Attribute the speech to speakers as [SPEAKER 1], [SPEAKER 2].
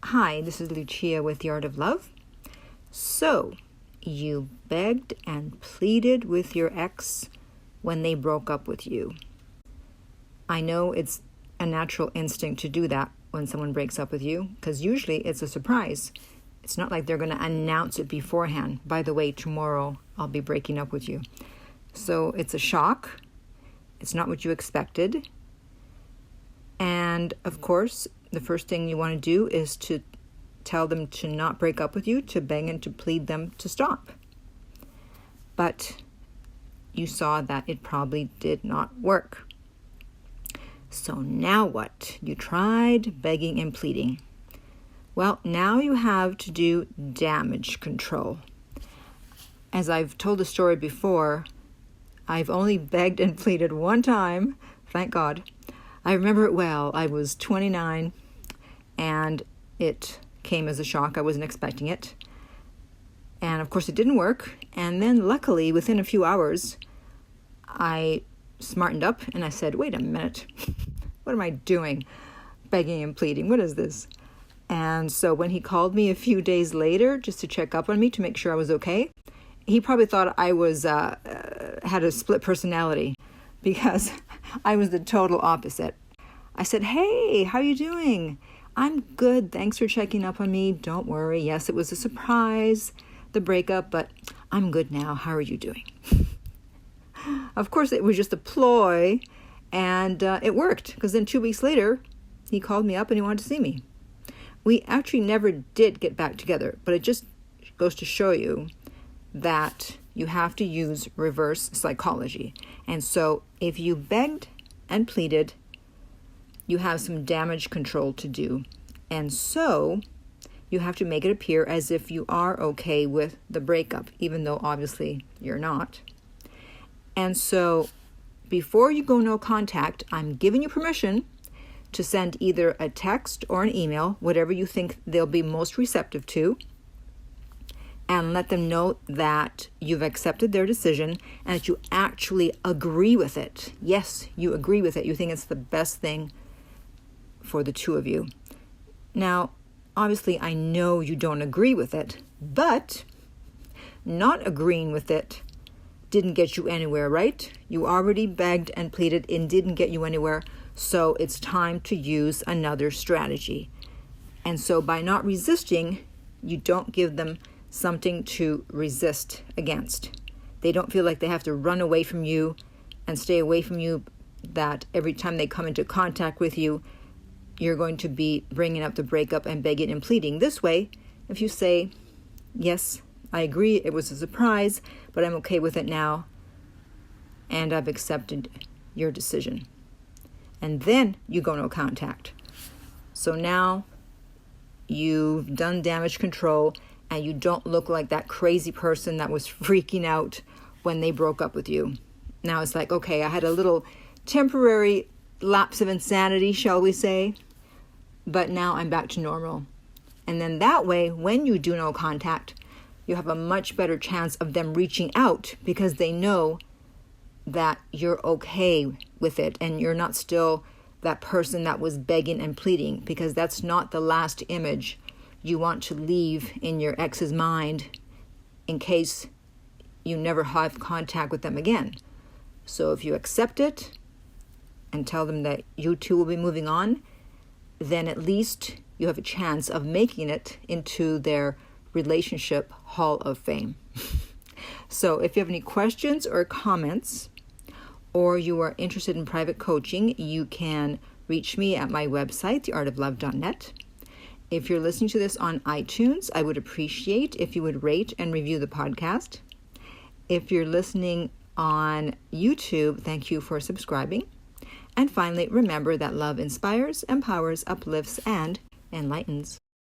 [SPEAKER 1] Hi, this is Lucia with The Art of Love. So, you begged and pleaded with your ex when they broke up with you. I know it's a natural instinct to do that when someone breaks up with you, because usually it's a surprise. It's not like they're going to announce it beforehand. By the way, tomorrow I'll be breaking up with you. So it's a shock. It's not what you expected. And of course, the first thing you want to do is to tell them to not break up with you, to beg and to plead them to stop. But you saw that it probably did not work. So now what? You tried begging and pleading. Well, now you have to do damage control. As I've told the story before, I've only begged and pleaded one time, thank God. I remember it well. I was 29 and it came as a shock. I wasn't expecting it. And of course it didn't work. And then luckily within a few hours, I smartened up and I said, wait a minute, what am I doing? Begging and pleading, what is this? And so when he called me a few days later just to check up on me to make sure I was okay, he probably thought I was had a split personality because I was the total opposite. I said, hey, how are you doing? I'm good. Thanks for checking up on me. Don't worry. Yes, it was a surprise, the breakup, but I'm good now. How are you doing? Of course, it was just a ploy, and it worked because then 2 weeks later, he called me up and he wanted to see me. We actually never did get back together, but it just goes to show you that you have to use reverse psychology. And so if you begged and pleaded, you have some damage control to do. And so you have to make it appear as if you are okay with the breakup, even though obviously you're not. And so before you go no contact, I'm giving you permission to send either a text or an email, whatever you think they'll be most receptive to, and let them know that you've accepted their decision and that you actually agree with it. Yes, you agree with it. You think it's the best thing for the two of you. Now, obviously, I know you don't agree with it, but not agreeing with it didn't get you anywhere, right? You already begged and pleaded and didn't get you anywhere, so it's time to use another strategy. And so by not resisting, you don't give them something to resist against. They don't feel like they have to run away from you and stay away from you, that every time they come into contact with you, you're going to be bringing up the breakup and begging and pleading. This way, if you say, yes, I agree, it was a surprise, but I'm okay with it now, and I've accepted your decision. And then you go no contact. So now you've done damage control, and you don't look like that crazy person that was freaking out when they broke up with you. Now it's like, okay, I had a little temporary lapse of insanity, shall we say, but now I'm back to normal. And then that way, when you do no contact, you have a much better chance of them reaching out because they know that you're okay with it and you're not still that person that was begging and pleading, because that's not the last image you want to leave in your ex's mind in case you never have contact with them again. So if you accept it and tell them that you two will be moving on, then at least you have a chance of making it into their relationship Hall of Fame. So if you have any questions or comments, or you are interested in private coaching, you can reach me at my website, theartoflove.net. If you're listening to this on iTunes, I would appreciate if you would rate and review the podcast. If you're listening on YouTube, thank you for subscribing. And finally, remember that love inspires, empowers, uplifts, and enlightens.